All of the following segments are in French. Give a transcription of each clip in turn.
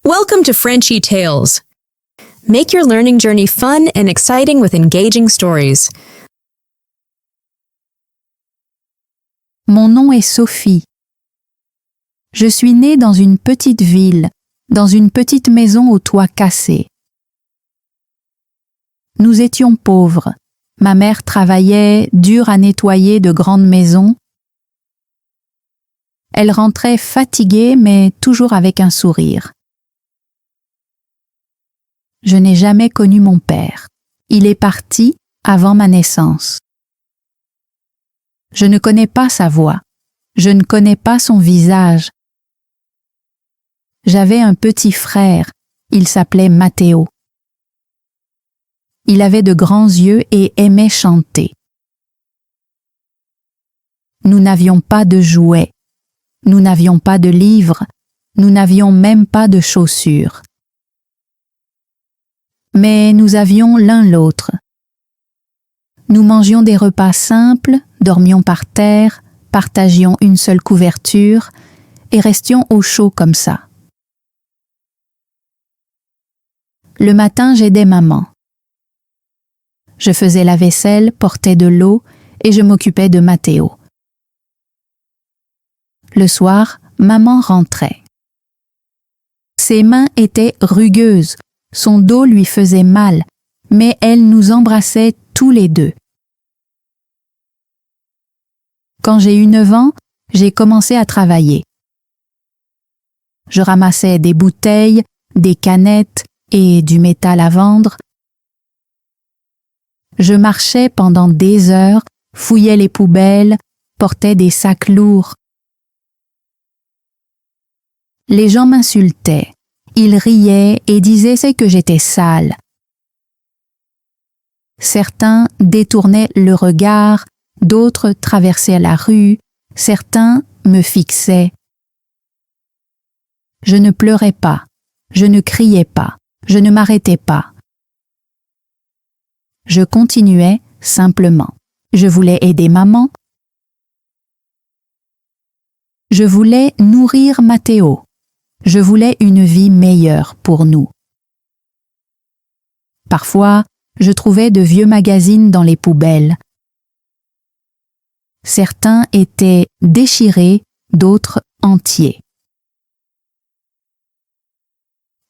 Welcome to Frenchy Tales. Make your learning journey fun and exciting with engaging stories. Mon nom est Sophie. Je suis née dans une petite ville, dans une petite maison au toit cassé. Nous étions pauvres. Ma mère travaillait dur à nettoyer de grandes maisons. Elle rentrait fatiguée mais toujours avec un sourire. Je n'ai jamais connu mon père. Il est parti avant ma naissance. Je ne connais pas sa voix. Je ne connais pas son visage. J'avais un petit frère. Il s'appelait Matteo. Il avait de grands yeux et aimait chanter. Nous n'avions pas de jouets. Nous n'avions pas de livres. Nous n'avions même pas de chaussures. Mais nous avions l'un l'autre. Nous mangions des repas simples, dormions par terre, partagions une seule couverture et restions au chaud comme ça. Le matin, j'aidais maman. Je faisais la vaisselle, portais de l'eau et je m'occupais de Matteo. Le soir, maman rentrait. Ses mains étaient rugueuses. Son dos lui faisait mal, mais elle nous embrassait tous les deux. Quand j'ai eu 9 ans, j'ai commencé à travailler. Je ramassais des bouteilles, des canettes et du métal à vendre. Je marchais pendant des heures, fouillais les poubelles, portais des sacs lourds. Les gens m'insultaient. Ils riaient et disaient que j'étais sale. Certains détournaient le regard, d'autres traversaient la rue, certains me fixaient. Je ne pleurais pas, je ne criais pas, je ne m'arrêtais pas. Je continuais simplement. Je voulais aider maman. Je voulais nourrir Matteo. Je voulais une vie meilleure pour nous. Parfois, je trouvais de vieux magazines dans les poubelles. Certains étaient déchirés, d'autres entiers.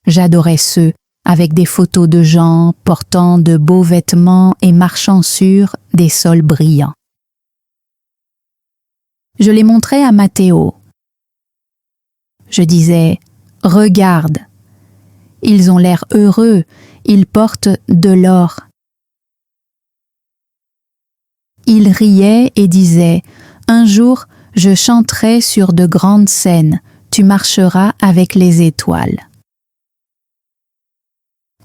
J'adorais ceux avec des photos de gens portant de beaux vêtements et marchant sur des sols brillants. Je les montrais à Matteo. Je disais « Regarde, ils ont l'air heureux, ils portent de l'or. » Il riait et disait « Un jour, je chanterai sur de grandes scènes, tu marcheras avec les étoiles. »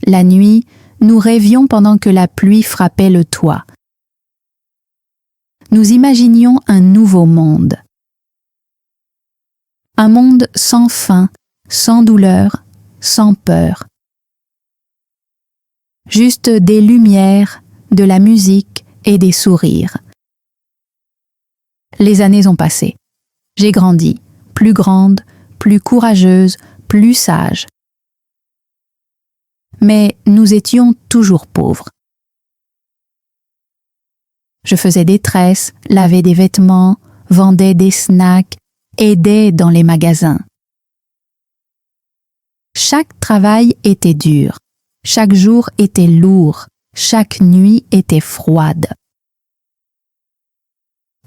La nuit, nous rêvions pendant que la pluie frappait le toit. Nous imaginions un nouveau monde. Un monde sans fin, sans douleur, sans peur. Juste des lumières, de la musique et des sourires. Les années ont passé. J'ai grandi, plus grande, plus courageuse, plus sage. Mais nous étions toujours pauvres. Je faisais des tresses, lavais des vêtements, vendais des snacks, aidais dans les magasins. Chaque travail était dur, chaque jour était lourd, chaque nuit était froide.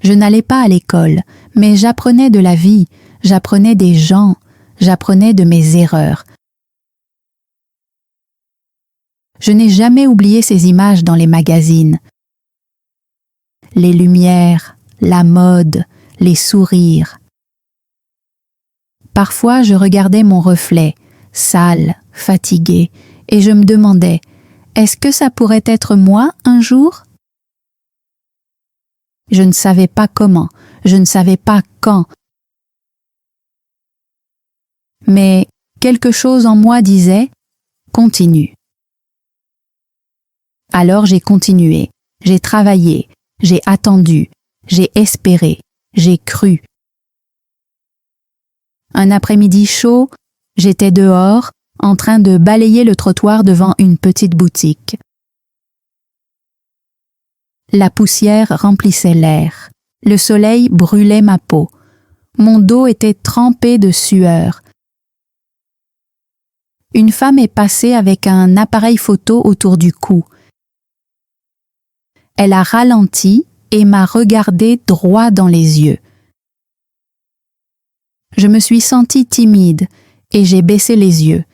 Je n'allais pas à l'école, mais j'apprenais de la vie, j'apprenais des gens, j'apprenais de mes erreurs. Je n'ai jamais oublié ces images dans les magazines. Les lumières, la mode, les sourires. Parfois, je regardais mon reflet, sale, fatigué, et je me demandais, est-ce que ça pourrait être moi un jour? Je ne savais pas comment, je ne savais pas quand. Mais quelque chose en moi disait, continue. Alors j'ai continué, j'ai travaillé, j'ai attendu, j'ai espéré, j'ai cru. Un après-midi chaud, j'étais dehors, en train de balayer le trottoir devant une petite boutique. La poussière remplissait l'air. Le soleil brûlait ma peau. Mon dos était trempé de sueur. Une femme est passée avec un appareil photo autour du cou. Elle a ralenti et m'a regardé droit dans les yeux. Je me suis sentie timide et j'ai baissé les yeux,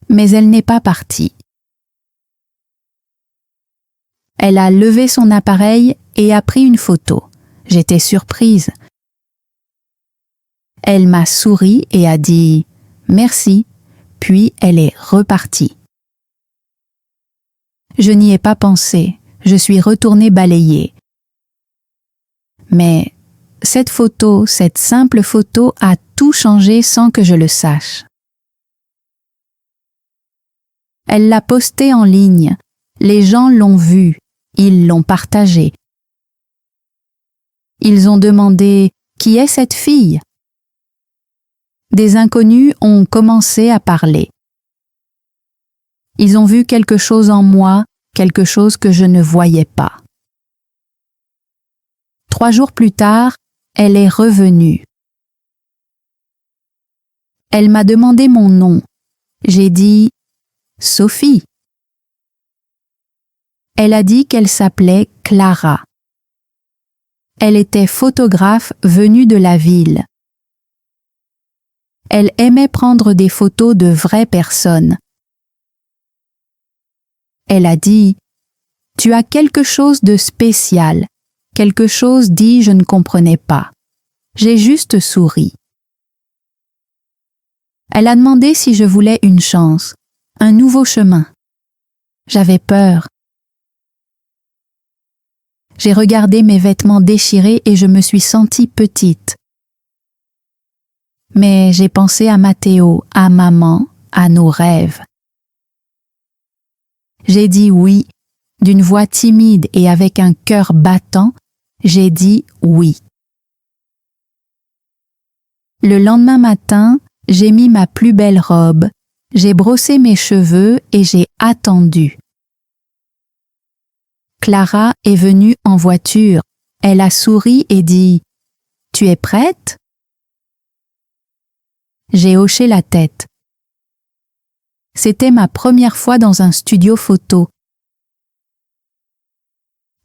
mais elle n'est pas partie. Elle a levé son appareil et a pris une photo. J'étais surprise. Elle m'a souri et a dit « Merci », puis elle est repartie. Je n'y ai pas pensé, je suis retournée balayer. Mais cette photo, cette simple photo a tout changé sans que je le sache. Elle l'a postée en ligne, les gens l'ont vue, ils l'ont partagée. Ils ont demandé « Qui est cette fille ?» Des inconnus ont commencé à parler. Ils ont vu quelque chose en moi, quelque chose que je ne voyais pas. 3 jours plus tard, elle est revenue. Elle m'a demandé mon nom. J'ai dit « Sophie ». Elle a dit qu'elle s'appelait Clara. Elle était photographe venue de la ville. Elle aimait prendre des photos de vraies personnes. Elle a dit « Tu as quelque chose de spécial, quelque chose dit je ne comprenais pas. J'ai juste souri. » Elle a demandé si je voulais une chance, un nouveau chemin. J'avais peur. J'ai regardé mes vêtements déchirés et je me suis sentie petite. Mais j'ai pensé à Mathéo, à maman, à nos rêves. J'ai dit oui, d'une voix timide et avec un cœur battant, j'ai dit oui. Le lendemain matin, j'ai mis ma plus belle robe, j'ai brossé mes cheveux et j'ai attendu. Clara est venue en voiture. Elle a souri et dit « Tu es prête ?» J'ai hoché la tête. C'était ma première fois dans un studio photo.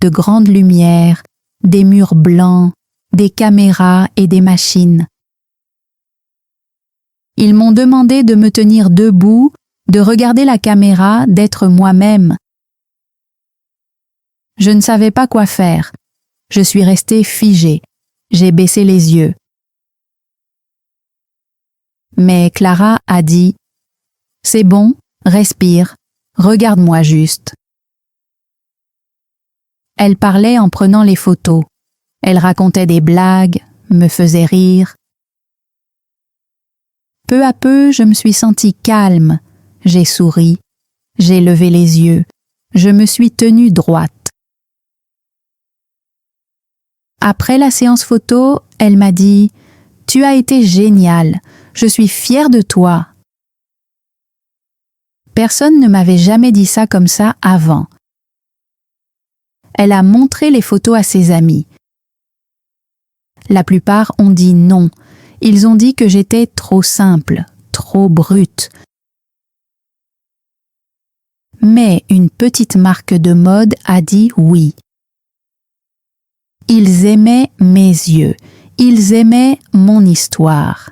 De grandes lumières, des murs blancs, des caméras et des machines. Ils m'ont demandé de me tenir debout, de regarder la caméra, d'être moi-même. Je ne savais pas quoi faire. Je suis restée figée. J'ai baissé les yeux. Mais Clara a dit « C'est bon, respire, regarde-moi juste. » Elle parlait en prenant les photos. Elle racontait des blagues, me faisait rire. Peu à peu, je me suis sentie calme. J'ai souri. J'ai levé les yeux. Je me suis tenue droite. Après la séance photo, elle m'a dit « Tu as été géniale, je suis fière de toi. » Personne ne m'avait jamais dit ça comme ça avant. Elle a montré les photos à ses amis. La plupart ont dit non. Ils ont dit que j'étais trop simple, trop brute. Mais une petite marque de mode a dit oui. Ils aimaient mes yeux, ils aimaient mon histoire.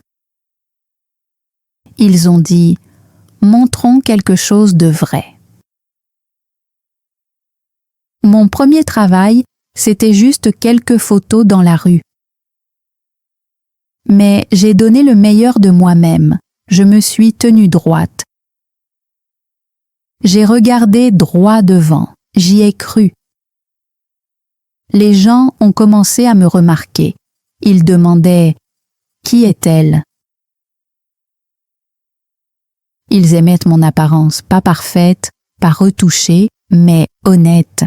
Ils ont dit « Montrons quelque chose de vrai ». Mon premier travail, c'était juste quelques photos dans la rue. Mais j'ai donné le meilleur de moi-même. Je me suis tenue droite. J'ai regardé droit devant. J'y ai cru. Les gens ont commencé à me remarquer. Ils demandaient « Qui est-elle » Ils aimaient mon apparence, pas parfaite, pas retouchée, mais honnête.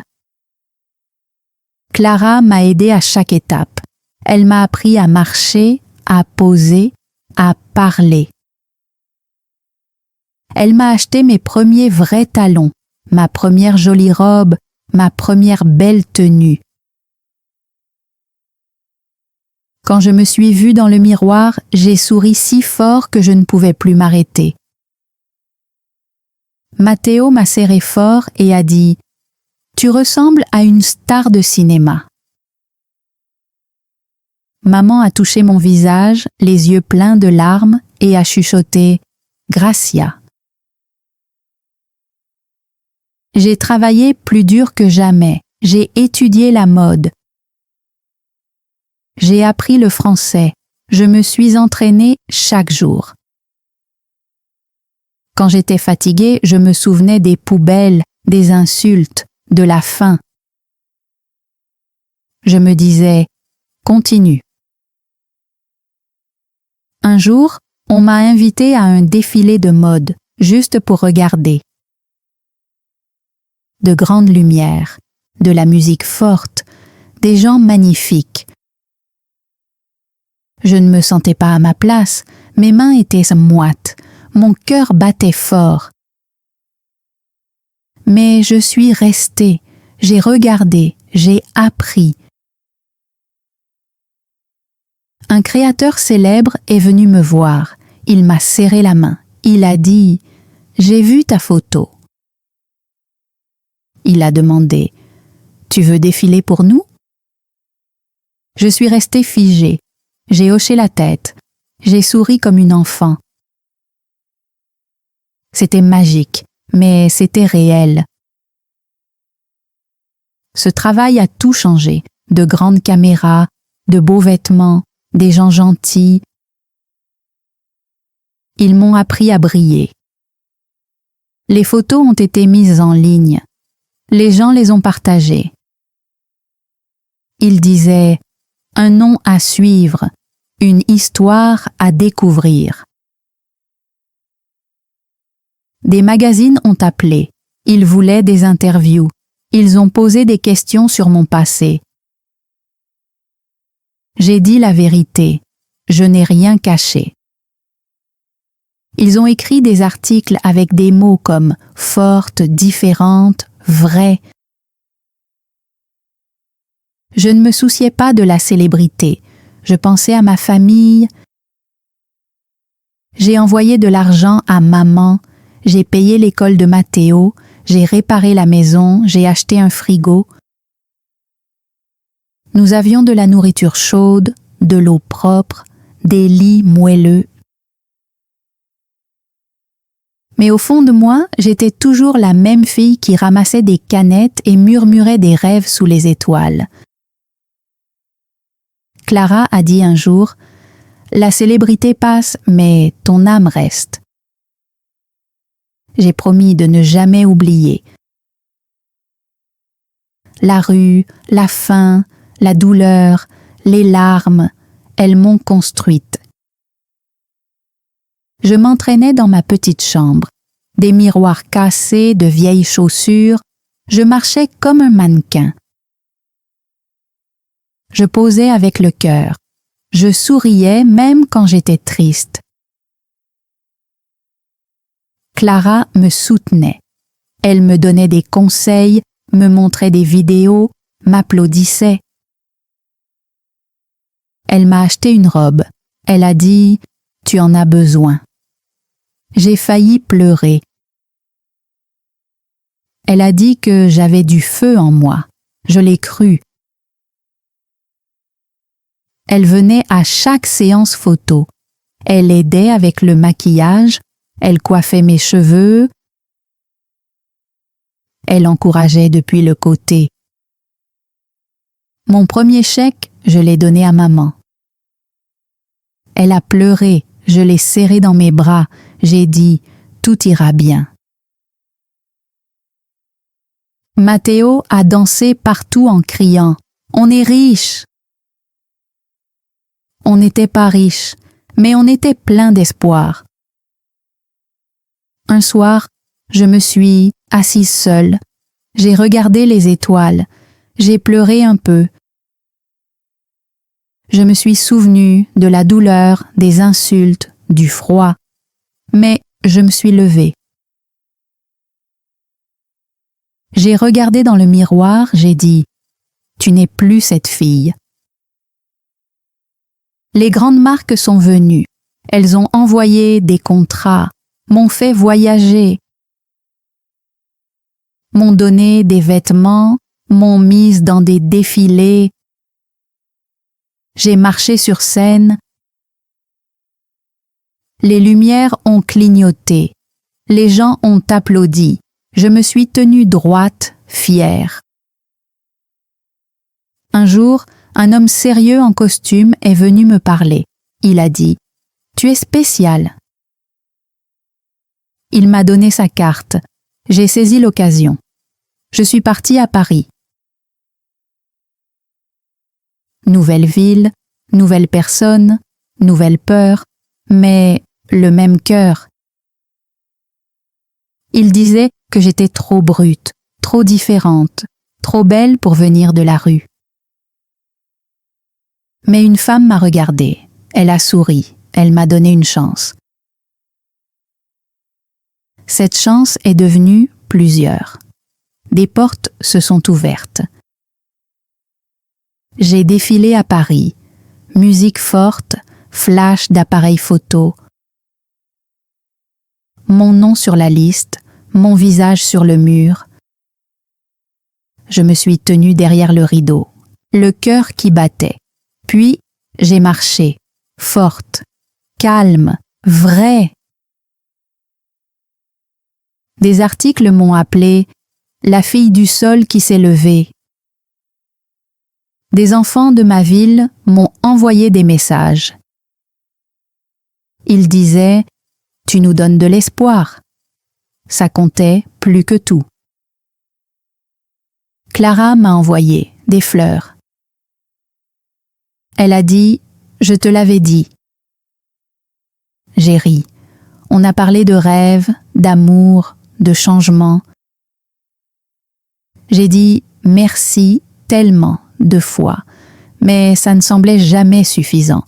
Clara m'a aidée à chaque étape. Elle m'a appris à marcher, à poser, à parler. Elle m'a acheté mes premiers vrais talons, ma première jolie robe, ma première belle tenue. Quand je me suis vue dans le miroir, j'ai souri si fort que je ne pouvais plus m'arrêter. Matteo m'a serré fort et a dit « Tu ressembles à une star de cinéma ». Maman a touché mon visage, les yeux pleins de larmes, et a chuchoté « Gracia ». J'ai travaillé plus dur que jamais, j'ai étudié la mode. J'ai appris le français, je me suis entraînée chaque jour. Quand j'étais fatiguée, je me souvenais des poubelles, des insultes, de la faim. Je me disais « Continue ». Un jour, on m'a invitée à un défilé de mode, juste pour regarder. De grandes lumières, de la musique forte, des gens magnifiques. Je ne me sentais pas à ma place, mes mains étaient moites, mon cœur battait fort. Mais je suis restée, j'ai regardé, j'ai appris. Un créateur célèbre est venu me voir, il m'a serré la main, il a dit « J'ai vu ta photo ». Il a demandé « Tu veux défiler pour nous ?» Je suis restée figée, j'ai hoché la tête, j'ai souri comme une enfant. C'était magique, mais c'était réel. Ce travail a tout changé, de grandes caméras, de beaux vêtements, des gens gentils. Ils m'ont appris à briller. Les photos ont été mises en ligne. Les gens les ont partagées. Ils disaient « Un nom à suivre, une histoire à découvrir ». Des magazines ont appelé, ils voulaient des interviews, ils ont posé des questions sur mon passé. J'ai dit la vérité, je n'ai rien caché. Ils ont écrit des articles avec des mots comme « forte »,« différente »,« vraie ». Je ne me souciais pas de la célébrité, je pensais à ma famille. J'ai envoyé de l'argent à maman, j'ai payé l'école de Matteo, j'ai réparé la maison, j'ai acheté un frigo. Nous avions de la nourriture chaude, de l'eau propre, des lits moelleux. Mais au fond de moi, j'étais toujours la même fille qui ramassait des canettes et murmurait des rêves sous les étoiles. Clara a dit un jour « La célébrité passe, mais ton âme reste ». J'ai promis de ne jamais oublier. La rue, la faim, la douleur, les larmes, elles m'ont construite. Je m'entraînais dans ma petite chambre, des miroirs cassés, de vieilles chaussures, je marchais comme un mannequin. Je posais avec le cœur, je souriais même quand j'étais triste. Clara me soutenait. Elle me donnait des conseils, me montrait des vidéos, m'applaudissait. Elle m'a acheté une robe. Elle a dit « Tu en as besoin ». J'ai failli pleurer. Elle a dit que j'avais du feu en moi. Je l'ai cru. Elle venait à chaque séance photo. Elle aidait avec le maquillage. Elle coiffait mes cheveux. Elle encourageait depuis le côté. Mon premier chèque, je l'ai donné à maman. Elle a pleuré, je l'ai serrée dans mes bras. J'ai dit « Tout ira bien ». Matteo a dansé partout en criant « On est riche !» On n'était pas riche, mais on était plein d'espoir. Un soir, je me suis assise seule. J'ai regardé les étoiles. J'ai pleuré un peu. Je me suis souvenue de la douleur, des insultes, du froid. Mais je me suis levée. J'ai regardé dans le miroir, j'ai dit « Tu n'es plus cette fille ». Les grandes marques sont venues. Elles ont envoyé des contrats, m'ont fait voyager, m'ont donné des vêtements, m'ont mise dans des défilés. J'ai marché sur scène. Les lumières ont clignoté. Les gens ont applaudi. Je me suis tenue droite, fière. Un jour, un homme sérieux en costume est venu me parler. Il a dit « Tu es spécial ». Il m'a donné sa carte. J'ai saisi l'occasion. Je suis partie à Paris. Nouvelle ville, nouvelle personne, nouvelle peur, mais le même cœur. Il disait que j'étais trop brute, trop différente, trop belle pour venir de la rue. Mais une femme m'a regardée, elle a souri, elle m'a donné une chance. Cette chance est devenue plusieurs. Des portes se sont ouvertes. J'ai défilé à Paris, musique forte, flash d'appareils photo, mon nom sur la liste, mon visage sur le mur. Je me suis tenue derrière le rideau, le cœur qui battait. Puis, j'ai marché, forte, calme, vraie. Des articles m'ont appelée « la fille du sol qui s'est levée ». Des enfants de ma ville m'ont envoyé des messages. Ils disaient « Tu nous donnes de l'espoir ». Ça comptait plus que tout. Clara m'a envoyé des fleurs. Elle a dit « Je te l'avais dit ». J'ai ri. On a parlé de rêves, d'amour, de changement. J'ai dit « merci » tellement de fois, mais ça ne semblait jamais suffisant.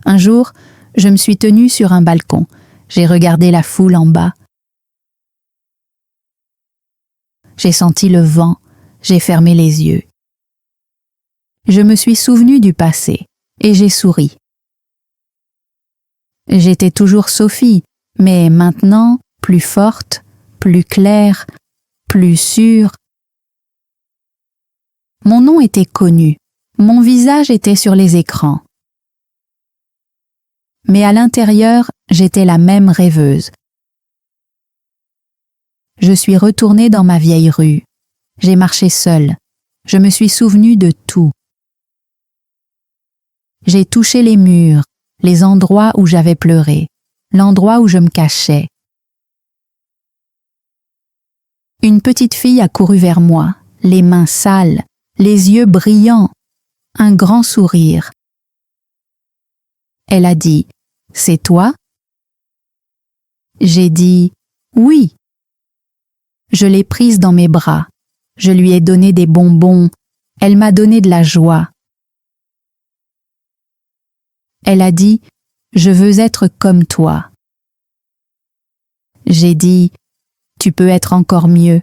Un jour, je me suis tenue sur un balcon. J'ai regardé la foule en bas. J'ai senti le vent, j'ai fermé les yeux. Je me suis souvenue du passé et j'ai souri. J'étais toujours Sophie, mais maintenant plus forte, plus claire, plus sûre. Mon nom était connu, mon visage était sur les écrans. Mais à l'intérieur, j'étais la même rêveuse. Je suis retournée dans ma vieille rue. J'ai marché seule. Je me suis souvenue de tout. J'ai touché les murs, les endroits où j'avais pleuré, l'endroit où je me cachais. Une petite fille a couru vers moi, les mains sales, les yeux brillants, un grand sourire. Elle a dit « C'est toi ?» J'ai dit « Oui ». Je l'ai prise dans mes bras, je lui ai donné des bonbons, elle m'a donné de la joie. Elle a dit « Je veux être comme toi ». J'ai dit « Tu peux être encore mieux ».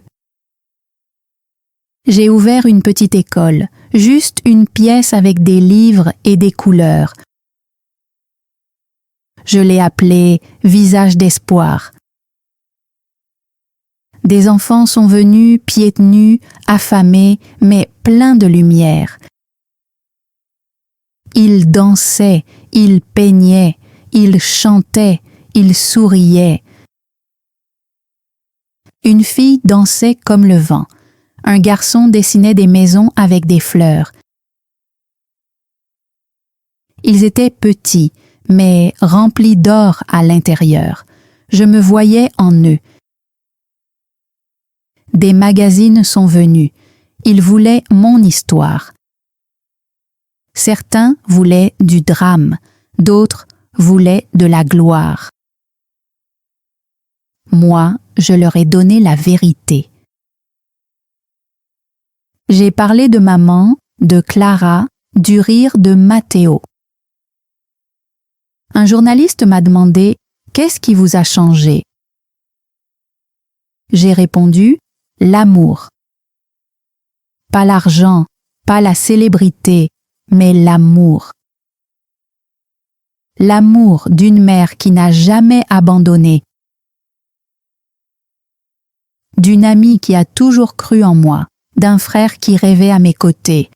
J'ai ouvert une petite école, juste une pièce avec des livres et des couleurs. Je l'ai appelée « Visage d'espoir ». Des enfants sont venus, pieds nus, affamés, mais pleins de lumière. Ils dansaient, ils peignaient, ils chantaient, ils souriaient. Une fille dansait comme le vent. Un garçon dessinait des maisons avec des fleurs. Ils étaient petits, mais remplis d'or à l'intérieur. Je me voyais en eux. Des magazines sont venus. Ils voulaient mon histoire. Certains voulaient du drame, d'autres voulaient de la gloire. Moi, je leur ai donné la vérité. J'ai parlé de maman, de Clara, du rire de Matteo. Un journaliste m'a demandé « Qu'est-ce qui vous a changé ?» J'ai répondu « l'amour ». Pas l'argent, pas la célébrité, mais l'amour. L'amour d'une mère qui n'a jamais abandonné, d'une amie qui a toujours cru en moi, d'un frère qui rêvait à mes côtés.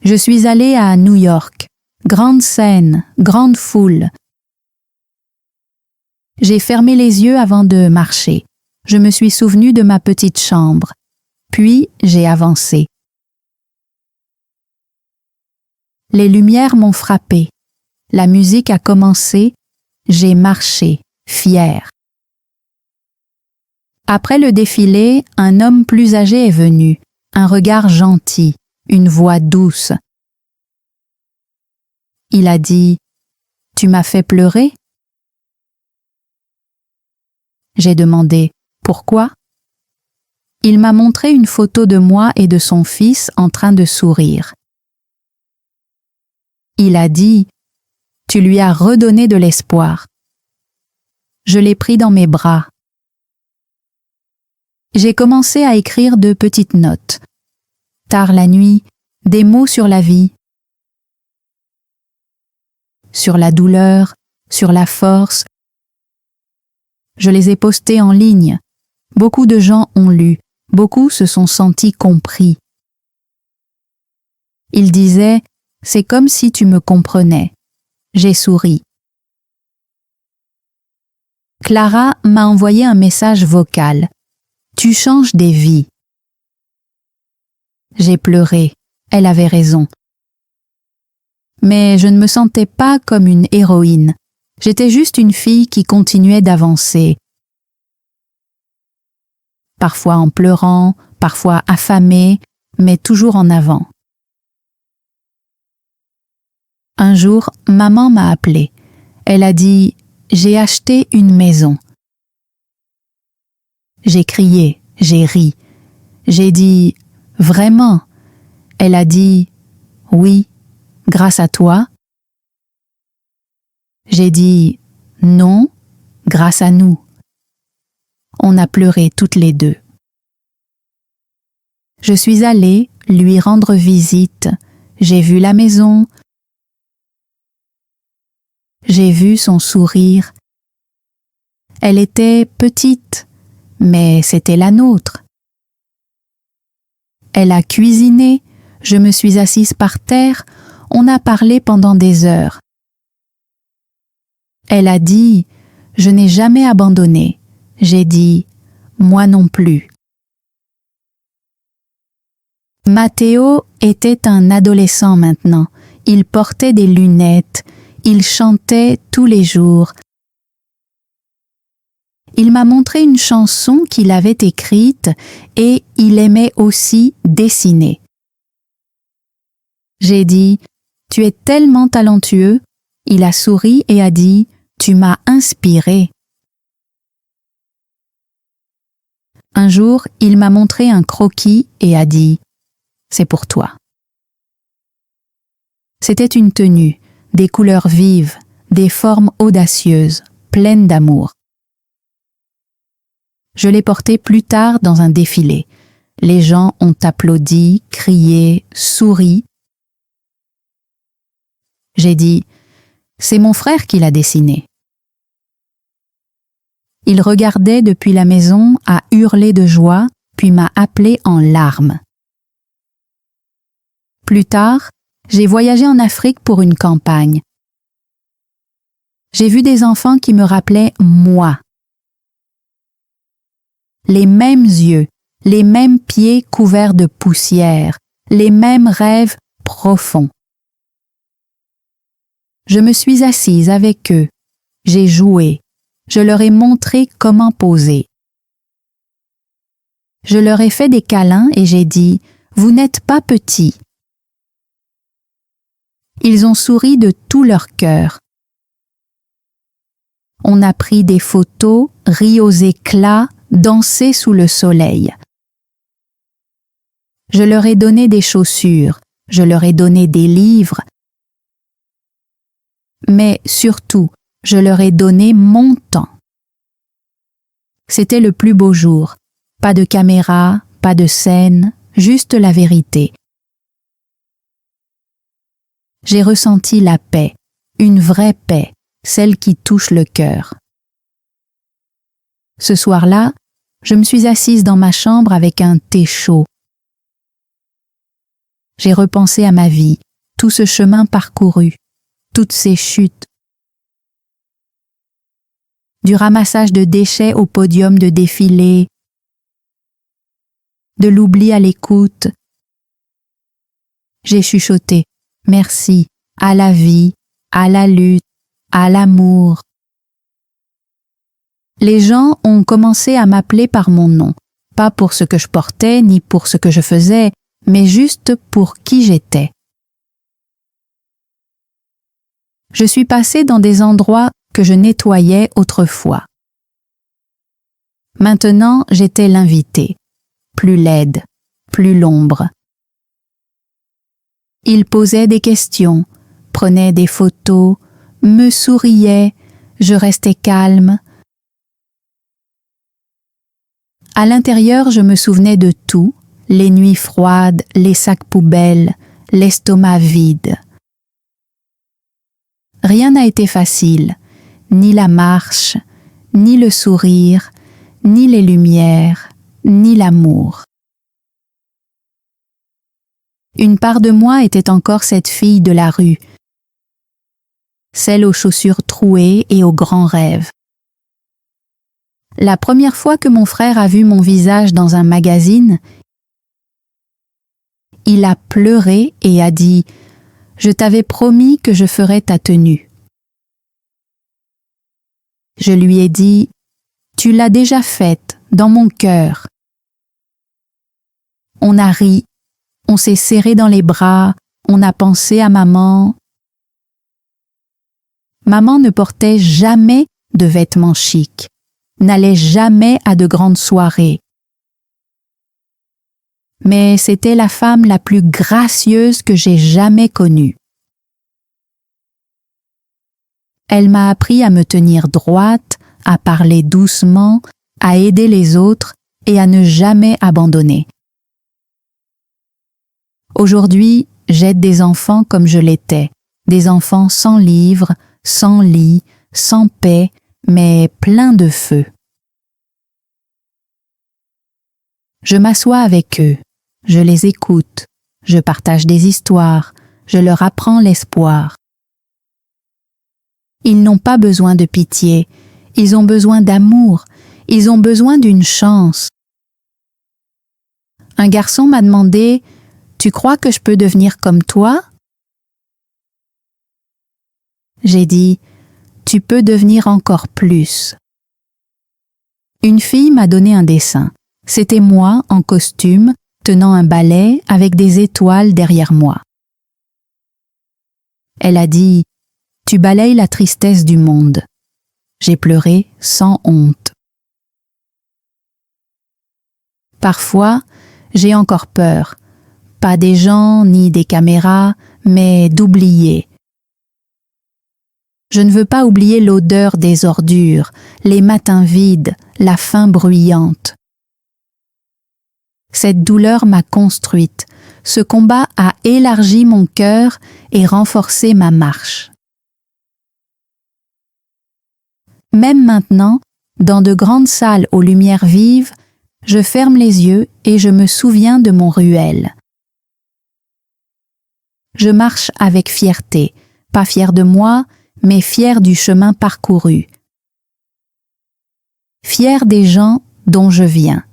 Je suis allée à New York, grande scène, grande foule. J'ai fermé les yeux avant de marcher. Je me suis souvenue de ma petite chambre. Puis j'ai avancé. Les lumières m'ont frappée. La musique a commencé. J'ai marché, fière. Après le défilé, un homme plus âgé est venu, un regard gentil, une voix douce. Il a dit « Tu m'as fait pleurer ?» J'ai demandé « Pourquoi ?» Il m'a montré une photo de moi et de son fils en train de sourire. Il a dit « Tu lui as redonné de l'espoir. » Je l'ai pris dans mes bras. J'ai commencé à écrire de petites notes. Tard la nuit, des mots sur la vie, sur la douleur, sur la force. Je les ai postés en ligne. Beaucoup de gens ont lu, beaucoup se sont sentis compris. Ils disaient « C'est comme si tu me comprenais ». J'ai souri. Clara m'a envoyé un message vocal. Tu changes des vies. J'ai pleuré. Elle avait raison. Mais je ne me sentais pas comme une héroïne. J'étais juste une fille qui continuait d'avancer. Parfois en pleurant, parfois affamée, mais toujours en avant. Un jour, maman m'a appelée. Elle a dit « J'ai acheté une maison ». J'ai crié, j'ai ri. J'ai dit « Vraiment ?» Elle a dit « Oui, grâce à toi ». J'ai dit « Non, grâce à nous ». On a pleuré toutes les deux. Je suis allée lui rendre visite. J'ai vu la maison. J'ai vu son sourire. Elle était petite, mais c'était la nôtre. Elle a cuisiné, je me suis assise par terre, on a parlé pendant des heures. Elle a dit « Je n'ai jamais abandonné ». J'ai dit « Moi non plus ». Matteo était un adolescent maintenant. Il portait des lunettes, il chantait tous les jours. Il m'a montré une chanson qu'il avait écrite et il aimait aussi dessiner. J'ai dit « Tu es tellement talentueux ». Il a souri et a dit « Tu m'as inspiré ». Un jour, il m'a montré un croquis et a dit « C'est pour toi ». C'était une tenue, des couleurs vives, des formes audacieuses, pleines d'amour. Je l'ai porté plus tard dans un défilé. Les gens ont applaudi, crié, souri. J'ai dit « C'est mon frère qui l'a dessiné ». Il regardait depuis la maison, a hurlé de joie, puis m'a appelé en larmes. Plus tard, j'ai voyagé en Afrique pour une campagne. J'ai vu des enfants qui me rappelaient moi. Les mêmes yeux, les mêmes pieds couverts de poussière, les mêmes rêves profonds. Je me suis assise avec eux, j'ai joué, je leur ai montré comment poser. Je leur ai fait des câlins et j'ai dit « Vous n'êtes pas petits ». Ils ont souri de tout leur cœur. On a pris des photos, ri aux éclats, dansé sous le soleil. Je leur ai donné des chaussures, je leur ai donné des livres, mais surtout, je leur ai donné mon temps. C'était le plus beau jour. Pas de caméra, pas de scène, juste la vérité. J'ai ressenti la paix, une vraie paix, celle qui touche le cœur. Ce soir-là, je me suis assise dans ma chambre avec un thé chaud. J'ai repensé à ma vie, tout ce chemin parcouru, toutes ces chutes. Du ramassage de déchets au podium de défilé, de l'oubli à l'écoute. J'ai chuchoté « Merci » à la vie, à la lutte, à l'amour. Les gens ont commencé à m'appeler par mon nom, pas pour ce que je portais ni pour ce que je faisais, mais juste pour qui j'étais. Je suis passée dans des endroits que je nettoyais autrefois. Maintenant, j'étais l'invitée, plus laide, plus l'ombre. Ils posaient des questions, prenaient des photos, me souriaient, je restais calme. À l'intérieur, je me souvenais de tout, les nuits froides, les sacs poubelles, l'estomac vide. Rien n'a été facile, ni la marche, ni le sourire, ni les lumières, ni l'amour. Une part de moi était encore cette fille de la rue, celle aux chaussures trouées et aux grands rêves. La première fois que mon frère a vu mon visage dans un magazine, il a pleuré et a dit « Je t'avais promis que je ferais ta tenue ». Je lui ai dit « Tu l'as déjà faite, dans mon cœur ». On a ri, on s'est serré dans les bras, on a pensé à maman. Maman ne portait jamais de vêtements chics, n'allait jamais à de grandes soirées. Mais c'était la femme la plus gracieuse que j'ai jamais connue. Elle m'a appris à me tenir droite, à parler doucement, à aider les autres et à ne jamais abandonner. Aujourd'hui, j'aide des enfants comme je l'étais, des enfants sans livres, sans lit, sans paix, mais pleins de feu. Je m'assois avec eux, je les écoute, je partage des histoires, je leur apprends l'espoir. Ils n'ont pas besoin de pitié, ils ont besoin d'amour, ils ont besoin d'une chance. Un garçon m'a demandé « Tu crois que je peux devenir comme toi ?» J'ai dit « Tu peux devenir encore plus. » Une fille m'a donné un dessin. C'était moi en costume, tenant un balai avec des étoiles derrière moi. Elle a dit « Tu balayes la tristesse du monde. » J'ai pleuré sans honte. Parfois, j'ai encore peur. Pas des gens ni des caméras, mais d'oublier. Je ne veux pas oublier l'odeur des ordures, les matins vides, la faim bruyante. Cette douleur m'a construite. Ce combat a élargi mon cœur et renforcé ma marche. Même maintenant, dans de grandes salles aux lumières vives, je ferme les yeux et je me souviens de mon ruelle. Je marche avec fierté, pas fière de moi, mais fière du chemin parcouru. Fière des gens dont je viens.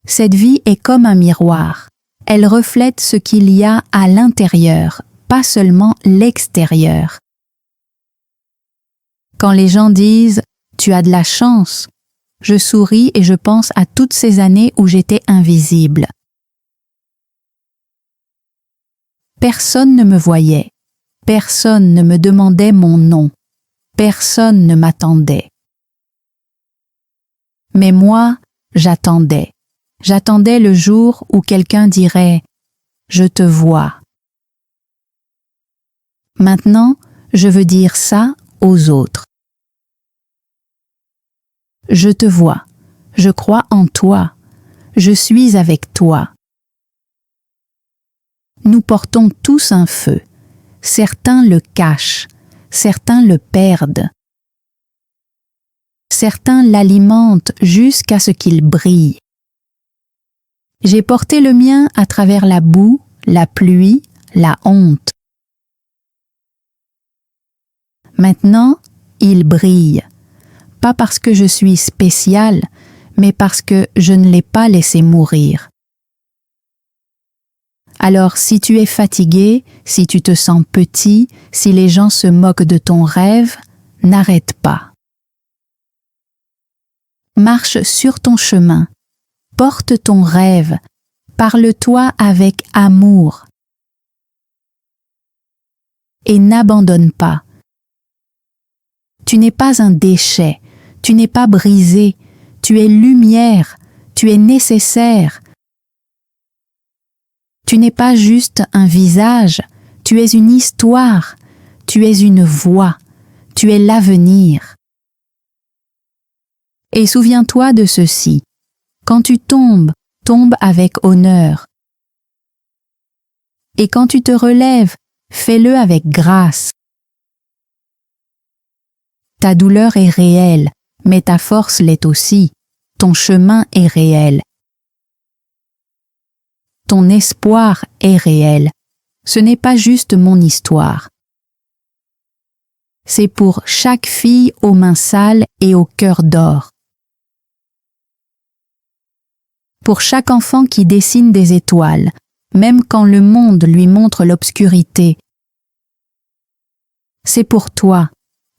Cette vie est comme un miroir. Elle reflète ce qu'il y a à l'intérieur, pas seulement l'extérieur. Quand les gens disent « Tu as de la chance », je souris et je pense à toutes ces années où j'étais invisible. Personne ne me voyait, personne ne me demandait mon nom, personne ne m'attendait. Mais moi, j'attendais. J'attendais le jour où quelqu'un dirait « Je te vois ». Maintenant, je veux dire ça aux autres. Je te vois. Je crois en toi. Je suis avec toi. Nous portons tous un feu. Certains le cachent. Certains le perdent. Certains l'alimentent jusqu'à ce qu'il brille. J'ai porté le mien à travers la boue, la pluie, la honte. Maintenant, il brille, pas parce que je suis spécial, mais parce que je ne l'ai pas laissé mourir. Alors si tu es fatigué, si tu te sens petit, si les gens se moquent de ton rêve, n'arrête pas. Marche sur ton chemin, porte ton rêve, parle-toi avec amour. Et n'abandonne pas. Tu n'es pas un déchet, tu n'es pas brisé, tu es lumière, tu es nécessaire. Tu n'es pas juste un visage, tu es une histoire, tu es une voix, tu es l'avenir. Et souviens-toi de ceci, quand tu tombes, tombe avec honneur. Et quand tu te relèves, fais-le avec grâce. Ta douleur est réelle, mais ta force l'est aussi. Ton chemin est réel. Ton espoir est réel. Ce n'est pas juste mon histoire. C'est pour chaque fille aux mains sales et au cœur d'or. Pour chaque enfant qui dessine des étoiles, même quand le monde lui montre l'obscurité. C'est pour toi,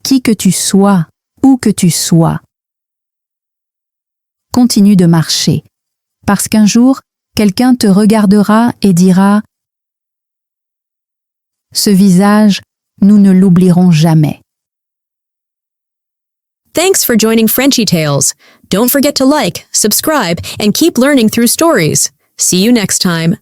qui que tu sois, où que tu sois. Continue de marcher, parce qu'un jour, quelqu'un te regardera et dira « Ce visage, nous ne l'oublierons jamais. » Thanks for joining Frenchy Tales. Don't forget to like, subscribe, and keep learning through stories. See you next time.